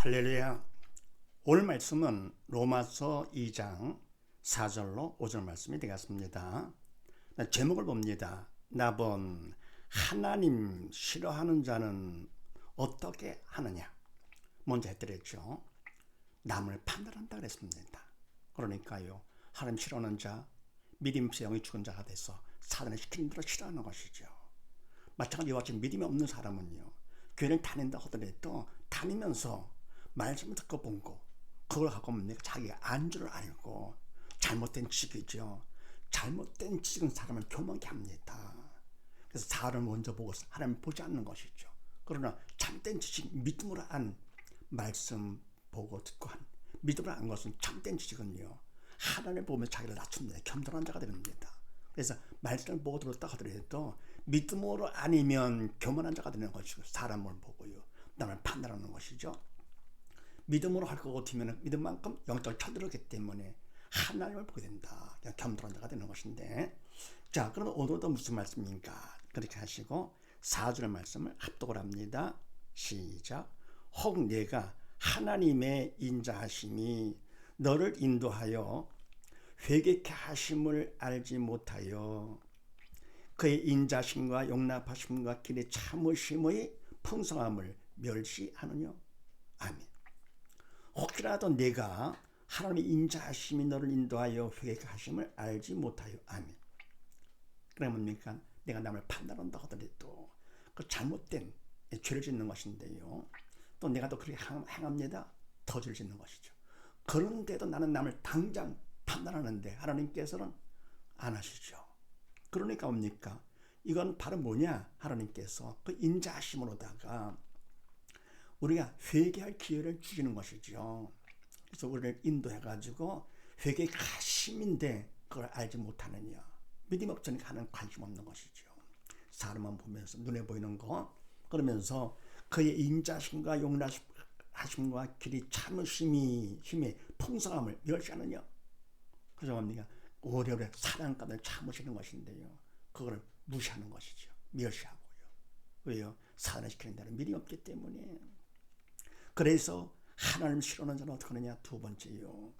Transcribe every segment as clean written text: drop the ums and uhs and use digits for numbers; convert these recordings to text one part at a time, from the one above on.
할렐루야. 오늘 말씀은 로마서 2장 4절로 5절 말씀이 되겠습니다. 제목을 봅니다. 나본 하나님 싫어하는 자는 어떻게 하느냐. 먼저 해드렸죠. 남을 판단한다 그랬습니다. 그러니까요, 하나님 싫어하는 자, 믿음의 영이 죽은 자가 돼서 사단의 시키는 대로 싫어하는 것이죠. 마찬가지로 이와 같이 믿음이 없는 사람은요, 교회를 다닌다 하더라도 다니면서 말씀을 듣고 본고 그걸 갖고 자기가 안주를 알고 잘못된 지식이죠. 잘못된 지식은 사람을 교만케 합니다. 그래서 사람을 먼저 보고 하나님을 보지 않는 것이죠. 그러나 참된 지식, 믿음으로 안 말씀 보고 듣고 한 믿음으로 안 것은 참된 지식은요, 하나님을 보면 자기를 낮춥니다. 겸손한 자가 됩니다. 그래서 말씀을 보고 들었다 하더라도 믿음으로 아니면 교만한 자가 되는 것이고, 사람을 보고요 남을 판단하는 것이죠. 믿음으로 할 것 같으면 믿음만큼 영적으로 쳐들었기 때문에 하나님을 보게 된다. 겸손한 자가 되는 것인데, 자, 그럼 오늘도 무슨 말씀입니까? 그렇게 하시고 4절의 말씀을 합독을 합니다. 시작. 혹 내가 하나님의 인자하심이 너를 인도하여 회개케 하심을 알지 못하여 그의 인자심과 용납하심과 길의 참으심의 풍성함을 멸시하느냐. 아멘. 혹시라도 내가 하나님의 인자하심이 너를 인도하여 회개케 하심을 알지 못하여. 아멘. 그래 뭡니까? 내가 남을 판단한다 하더라도 그 잘못된 죄를 짓는 것인데요, 또 내가 또 그렇게 행합니다. 더 죄를 짓는 것이죠. 그런데도 나는 남을 당장 판단하는데 하나님께서는 안 하시죠. 그러니까 뭡니까? 이건 바로 뭐냐? 하나님께서 그 인자하심으로다가 우리가 회개할 기회를 주시는 것이죠. 그래서 우리를 인도해가지고 회개의 가심인데 그걸 알지 못하느냐. 믿음 없으니까 하는 관심 없는 것이죠. 사람만 보면서 눈에 보이는 거, 그러면서 그의 인자심과 용납하심과 길이 참으심이 힘의 풍성함을 멸시하느냐. 그래서 뭡니까? 오래오래 사랑감을 참으시는 것인데요, 그걸 무시하는 것이죠. 멸시하고요. 왜요? 사단을 시키는 데는 믿음이 없기 때문에. 그래서 하나님 싫어하는 자는 어떻게 하느냐? 두 번째요,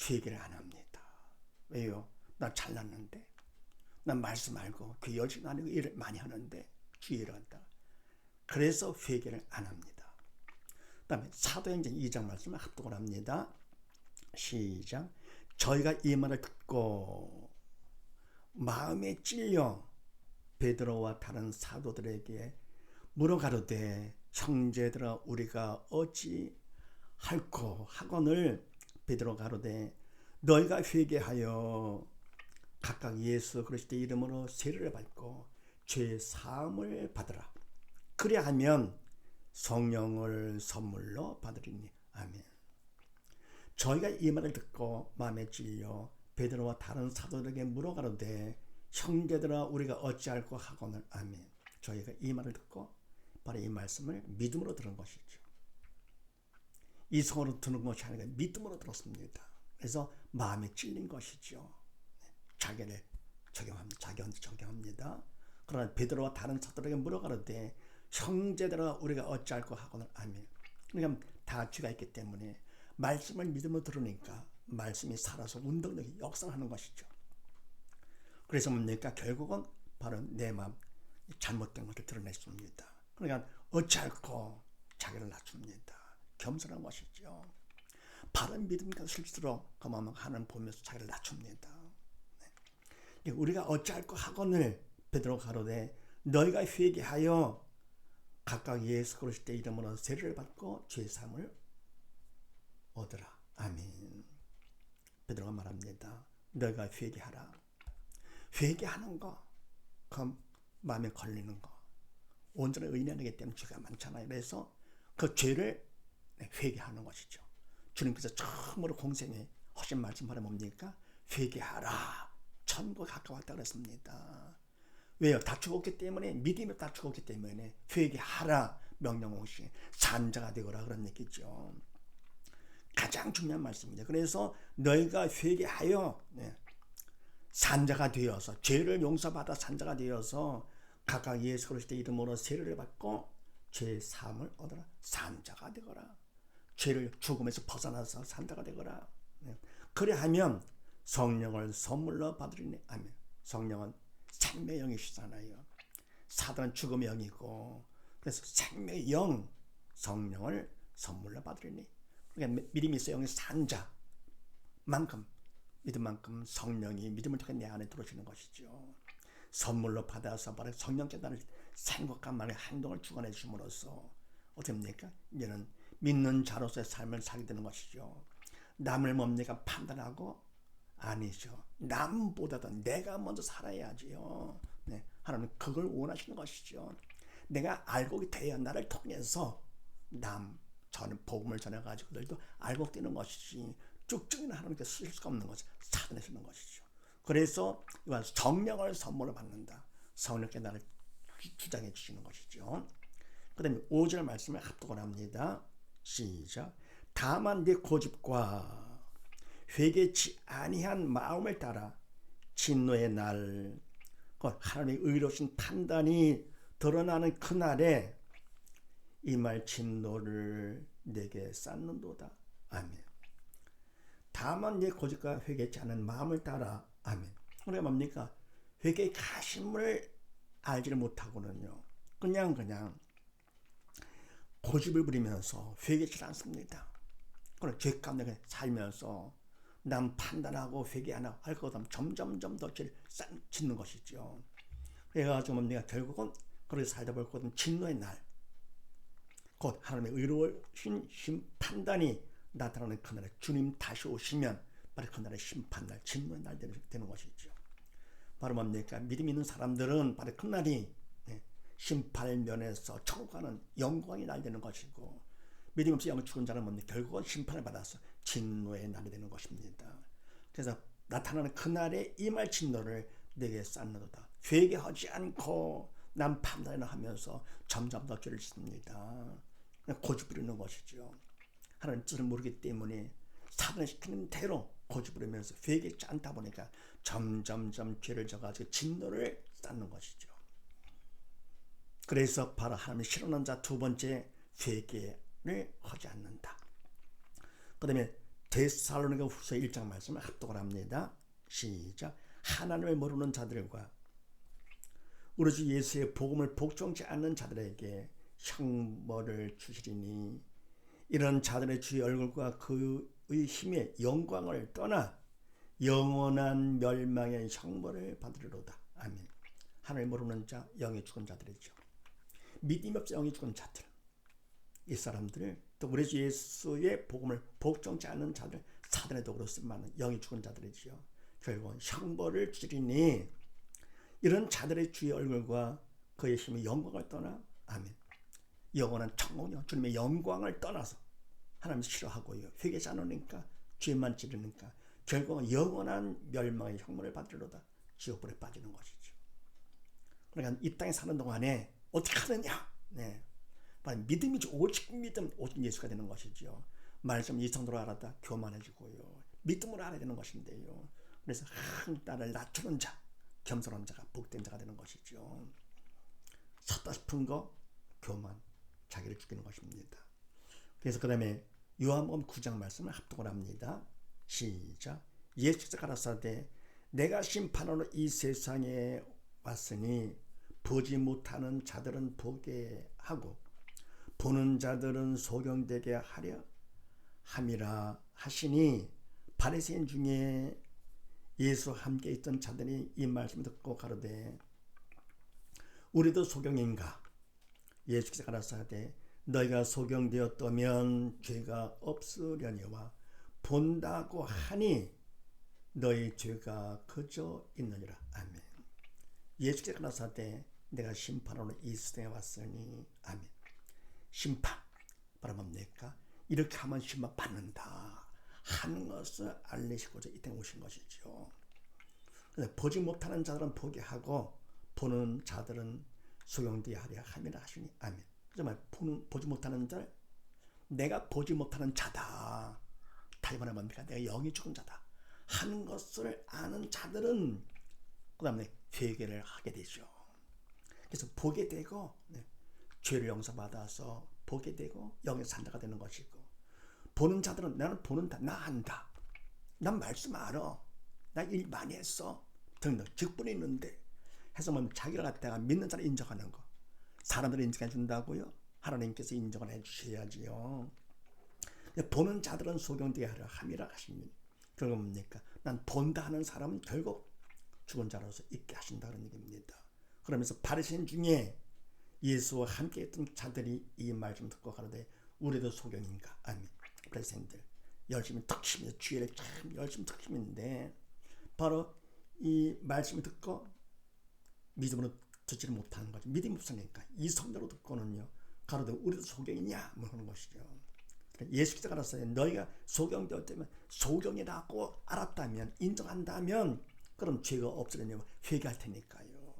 회개를 안 합니다. 왜요? 나 잘났는데, 난 말씀 알고 그 열심히 하는 일을 많이 하는데 주의를 한다. 그래서 회개를 안 합니다. 그 다음에 사도행전 2장 말씀을 합독을 합니다. 시작. 저희가 이 말을 듣고 마음에 찔려 베드로와 다른 사도들에게 물어가로되 형제들아 우리가 어찌 할꼬 하거늘 베드로 가로되 너희가 회개하여 각각 예수 그리스도의 이름으로 세례를 받고 죄 사함을 받으라. 그리하면 성령을 선물로 받으리니. 아멘. 저희가 이 말을 듣고 마음에 찔려 베드로와 다른 사도들에게 물어가로되 형제들아 우리가 어찌할꼬 하거늘. 아멘. 저희가 이 말을 듣고 바로 이 말씀을 믿음으로 들은 것이죠. 이성으로 듣는 것이 아니라 믿음으로 들었습니다. 그래서 마음에 찔린 것이죠. 자기를 적용합니다. 자기한테 적용합니다. 그러나 베드로와 다른 사도들에게 물어가로되 형제들아 우리가 어찌할꼬 하거늘. 아멘. 그러니까 다 죄가 있기 때문에 말씀을 믿음으로 들으니까 말씀이 살아서 운동력이 역사하는 것이죠. 그래서 뭡니까? 결국은 바로 내 마음 잘못된 것을 드러냈습니다. 그러니까 어찌할꼬 자기를 낮춥니다. 겸손한 것이죠. 바른 믿음과 실수로 그 마음을 하나님 보면서 자기를 낮춥니다. 네. 우리가 어찌할꼬 하거늘 베드로 가로되 너희가 회개하여 각각 예수 그리스도의 이름으로 세례를 받고 죄사함을 얻으라. 아멘. 베드로가 말합니다. 너희가 회개하라. 회개하는 거, 그 마음에 걸리는 거, 온전한 의인이 아니기 때문에 죄가 많잖아요. 그래서 그 죄를 회개하는 것이죠. 주님께서 처음으로 공생에 하신 말씀 바로 뭡니까? 회개하라. 천국 가까웠다 그랬습니다. 왜요? 다 죽었기 때문에, 믿음이 다 죽었기 때문에 회개하라 명령 없이 산자가 되거라 그런 얘기죠. 가장 중요한 말씀입니다. 그래서 너희가 회개하여 산자가 되어서 죄를 용서받아 산자가 되어서 각각 예수 그리스도의 이름으로 세례를 받고 죄의 사함을 얻어라. 산자가 되거라. 죄를 죽음에서 벗어나서 산자가 되거라. 그래하면 성령을 선물로 받으리니. 아멘. 성령은 생명의 영이시잖아요. 사단은 죽음의 영이고, 그래서 생명의 영 성령을 선물로 받으리니. 그러니까 믿음이 있어 영의 산자만큼, 믿음만큼 성령이 믿음을 통해 내 안에 들어오시는 것이죠. 선물로 받아서 바로 성령께서 나를 생각과 말의 행동을 주관해 주심으로써 어떻게 됩니까? 이제는 믿는 자로서의 삶을 살게 되는 것이죠. 남을 뭡니까? 판단하고? 아니죠. 남보다도 내가 먼저 살아야지요. 네, 하나님은 그걸 원하시는 것이죠. 내가 알고 돼야 나를 통해서 저는 복음을 전해가지고 그들도 알고 되는 것이지, 쭉쭉이는 하나님께 쓰실 수가 없는 것을 찾아내시는 것이죠. 그래서 이건 성령을 선물로 받는다. 성령께 나를 주장해 주시는 것이죠. 그 다음에 5절 말씀을 합독을 합니다. 시작. 다만 네 고집과 회개치 아니한 마음을 따라 진노의 날, 하나님의 의로우신 판단이 드러나는 그날에 이 말 진노를 내게 쌓는도다. 아멘. 다만 내 고집과 회개치 않은 마음을 따라. 아멘. 그게 뭡니까? 회개의 가심을 알지를 못하고는요, 그냥 고집을 부리면서 회개치 않습니다. 그럼 죄 가운데 살면서 남 판단하고 회개 안 하고 할 것 없으면 점점 더 죄를 짓는 것이죠. 그래가지고 뭡니까? 결국은 그렇게 살다 보면 진노의 날, 곧 하나님의 의로우신 판단이 나타나는 그날에 주님 다시 오시면 바로 그날의 심판날, 진노의 날 되는 것이죠. 바로 뭡니까? 믿음 있는 사람들은 바로 그날이 심판의 면에서 천국 가는 영광의 날 되는 것이고, 믿음 없이 영을 죽은 자는 뭡니까? 결국은 심판을 받아서 진노의 날이 되는 것입니다. 그래서 나타나는 그날에 이 말 진노를 내게 쌓는도다. 회개하지 않고 남 판단을 하면서 점점 더 죄를 짓습니다. 고집 부리는 것이죠. 하나님 뜻을 모르기 때문에 사단이 시키는 대로 고집 부리면서 회개하지 않다 보니까 점점 죄를 져가지고 진노를 쌓는 것이죠. 그래서 바로 하나님이 싫어하는 자 두 번째, 회개를 하지 않는다. 그 다음에 데살로니가 후서 1장 말씀을 합독을 합니다. 시작. 하나님을 모르는 자들과 우리 주 예수의 복음을 복종치 않는 자들에게 형벌을 주시리니 이런 자들의 주의 얼굴과 그의 힘의 영광을 떠나 영원한 멸망의 형벌을 받으리로다. 아멘. 하나님을 모르는 자, 영이 죽은 자들이죠. 믿음이 없어 영이 죽은 자들, 이 사람들을, 또 우리 주 예수의 복음을 복종치 않는 자들, 사단의 도구로 쓰임받는 영이 죽은 자들이지요. 결국은 형벌을 주리니 이런 자들의 주의 얼굴과 그의 힘의 영광을 떠나. 아멘. 영원한 천국이요, 주님의 영광을 떠나서 하나님 싫어하고요, 회개하지 않으니까, 죄만 지르니까 결국은 영원한 멸망의 형벌을 받으리로다. 지옥불에 빠지는 것이죠. 그러니까 이 땅에 사는 동안에 어떻게 하느냐? 네. 믿음이죠. 오직 믿음, 오직 예수가 되는 것이죠. 말씀 이성도로 알았다 교만해지고요, 믿음으로 알아야 되는 것인데요. 그래서 나를 낮추는 자, 겸손한 자가 복된 자가 되는 것이죠. 섰다 싶은 거 교만, 자기를 죽이는 것입니다. 그래서 그 다음에 요한복음 9장 말씀을 합독을 합니다. 시작. 예수께서 가라사대 내가 심판하러 이 세상에 왔으니 보지 못하는 자들은 보게 하고 보는 자들은 소경되게 하려 함이라 하시니, 바리새인 중에 예수와 함께 있던 자들이 이 말씀을 듣고 가로되 우리도 소경인가? 예수께서 가라사대 너희가 소경되었다면 죄가 없으려니와 본다고 하니 너희 죄가 그저 있느니라. 아멘. 예수께서 가라사대 내가 심판하러 이 세상에 왔으니. 아멘. 심판 바로 뭡니까? 이렇게 하면 심판 받는다 하는 것을 알리시고자 이 땅에 오신 것이죠. 보지 못하는 자들은 보게 하고 보는 자들은 소경되게 하려 함이라 하시니. 아멘. 정말 보지 못하는 자, 내가 보지 못하는 자다, 다시 말하면 뭡니까? 내가 영이 죽은 자다 하는 것을 아는 자들은 그 다음에 회개를 하게 되죠. 그래서 보게 되고 죄를 용서받아서 보게 되고 영의 산자가 되는 것이고, 보는 자들은 나는 보는다, 나 한다, 난 말씀 알아, 나 일 많이 했어 등등 직분이 있는데 해서 뭐 자기를 갖다가 믿는 자를 인정하는 거, 사람들이 인정해 준다고요? 하나님께서 인정을 해 주셔야지요. 보는 자들은 소경되게 하려 함이라 하십니다. 결국 뭡니까? 난 본다 하는 사람은 결국 죽은 자로서 있게 하신다는 얘기입니다. 그러면서 바리새인 중에 예수와 함께 했던 자들이 이 말씀 듣고 가로되 우리도 소경인가? 아멘. 바리새인들 열심히 특심해서 주의를 참 열심히 특심인데 바로 이 말씀을 듣고 믿음으로 듣지를 못하는 거죠. 믿음이 없으니까 이 성대로 듣고는요 가로되 우리도 소경이냐 뭐 하는 것이죠. 예수께서 가라사대 너희가 소경되었다면, 소경이라고 알았다면, 인정한다면 그럼 죄가 없으려면 회개할 테니까요.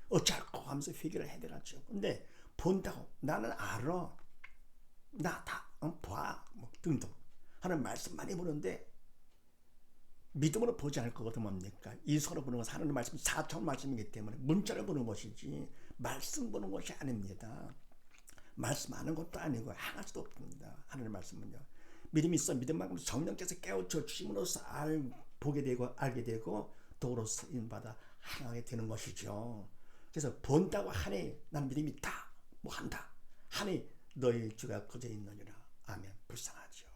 어쩌고 하면서 회개를 해야 되겠죠. 근데 본다고 나는 알아, 나 다 봐, 뭐 등등 하는 말씀 많이 보는데 믿음으로 보지 않을 거거든. 뭡니까? 이성으로 보는 것은 하나님 말씀 4차원 말씀이기 때문에 문자를 보는 것이지 말씀 보는 것이 아닙니다. 말씀하는 것도 아니고 행할 수도 없습니다. 하나님 말씀은요. 믿음이 있어 믿음만큼 성령께서 깨우쳐 주심으로써 보게 되고 알게 되고 도로 쓰임받아 행하게 되는 것이죠. 그래서 본다고 하니 나는 믿음이 있다, 뭐 한다 하니 너희 주가 거저 있느니라. 아멘. 불쌍하죠.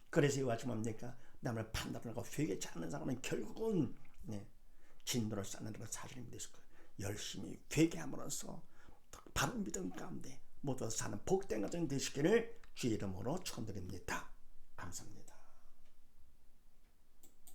그래서 이와 같이 뭡니까? 남을 판단하고 회개치 않는 사람은 결국은 진노를 쌓는 데가 사실입니다. 열심히 회개함으로써 바른 믿음 가운데 모두 사는 복된 가정 되시기를 주의 이름으로 축원드립니다. 감사합니다.